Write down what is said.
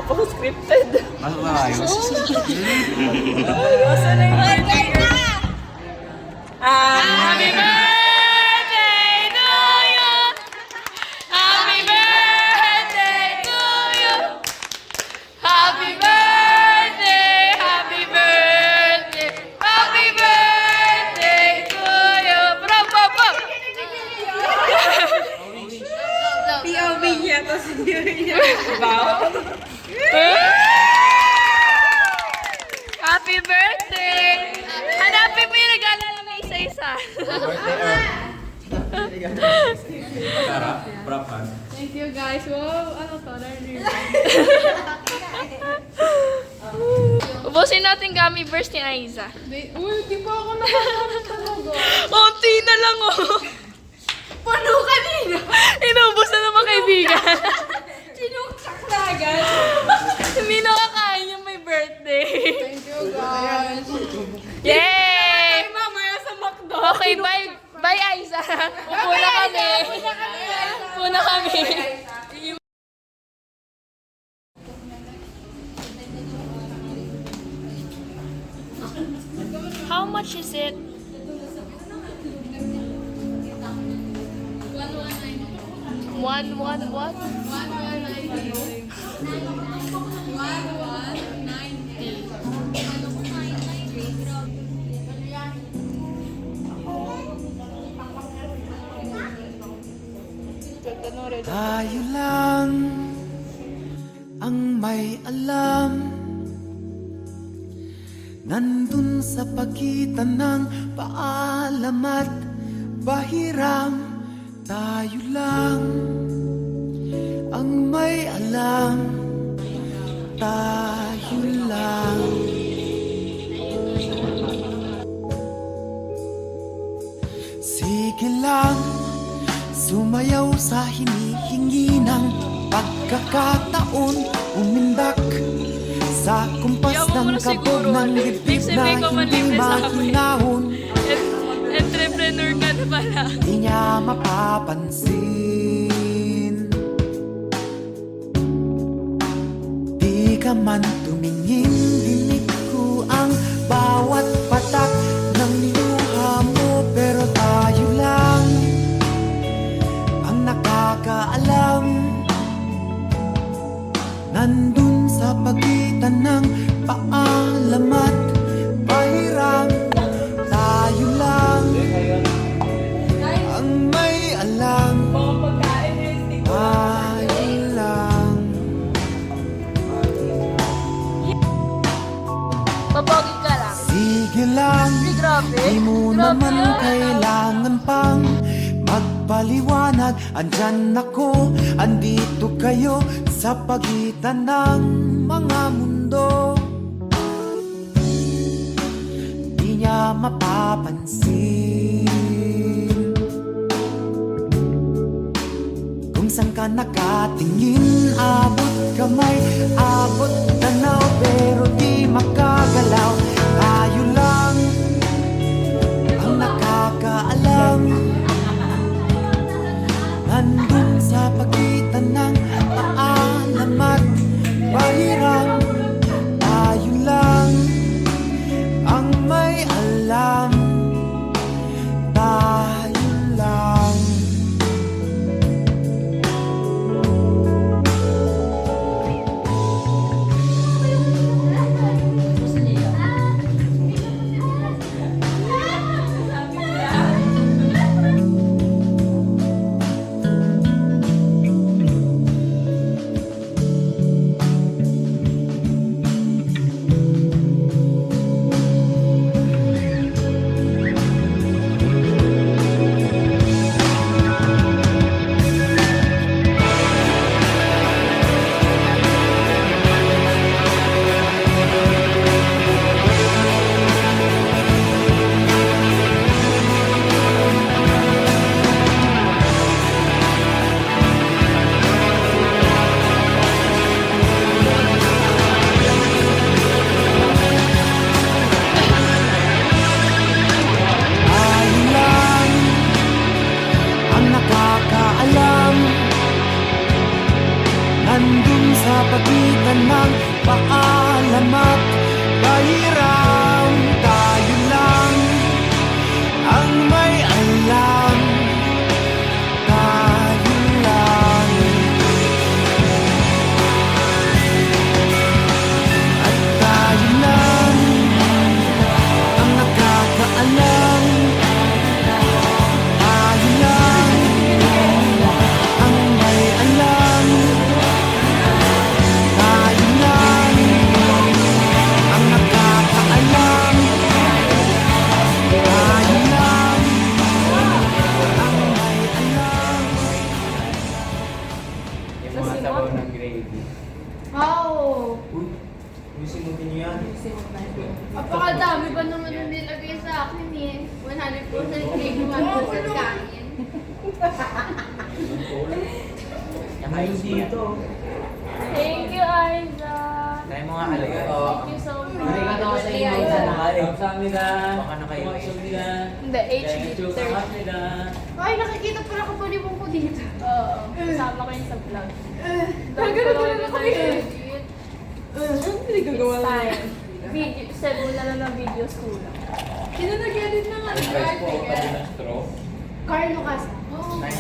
Scripted. Mas maayos. Basta na yung birthday na! Happy birthday to you! Happy birthday to you! Happy birthday! Happy birthday! Happy birthday to you! Bro, bro, bro! POV niya, tapos hindi niya. Happy birthday! Hanapin mo yung regalo na isa-isa. Sarap. Brapan. Thank you guys. Wow, ano to? Ubusin natin gummy bears ni Aiza. Uy, di pa ako nakakaroon talaga. Unti na lang oh. Puno kanina. Inubos na naman kaibigan. Sinuksak na agad. Hindi nakakain yung may birthday. Thank you guys. Yay! Mamaya sa McDo. Okay, bye. Bye, Aiza. Upo na kami. Upo na kami. How much is it? 1 what? 190. Tayo lang ang may alam. Nandun sa pagitan ng paalam at pahiram. Tayo lang ang may alam. Tayo lang. Sige lang, sumayaw sa hinihingi ng pagkakataon. Umindak sa kumpas Yaman mo ng na kabog siguro. ng dibdib Kasi na may hindi kumalibre sa amin. mahinahon. Entrepreneur ka na pala. Di niya mapapansin. Di ka man tumingin, dinig ko ang bawat patak ng luha mo. Pero tayo lang ang nakakaalam. Nandun sa pagitan ng paalam at pahiram. Tayo lang ang may alam. Tayo lang. Papogi ka lang. Sige lang, Grabe. di mo Grabe naman yan. kailangan pang magpaliwanag. Andyan ako, andito kayo sa pagitan ng mga mundo. Di niya mapapansin kung saan ka nakatingin. Abot kamay, abot tanaw, pero di makagalaw. Tayo lang ang nakakaalam. Nandun sa pagitan ng paalam at pahiram. Tayo lang ang may alam. Tayo lang. ng paalam at pahiram. Tayo lang ang may alam. Tayo lang. At tayo lang ang nakakaalam. Tayo lang ang may alam. Tayo lang ang nakakaalam. Tayo lang ang may alam. Yung mga sabaw ng gravy. Wow! Uy, musimutin niyo yan. Apakadami pa naman yung nilagay sa akin eh. 100% cake, 100% kanin. Ayun dito. Thank you, Aiza. Tayo mga alaga. Thank you so much. Balikan ako sa inyo. Kamsahamnida. Baka na kayo. Hindi, HB 30. Ay, nakikita pala ko palibong ko dito. Oo, kasama ko yun sa vlog. Nagano-gano na kami. Hindi gagawa It's lang. time. Video, send mo na lang ng videos kulang. Sino nag-edit na nga? Guys po, kami ng straw. Carlo Casa. 9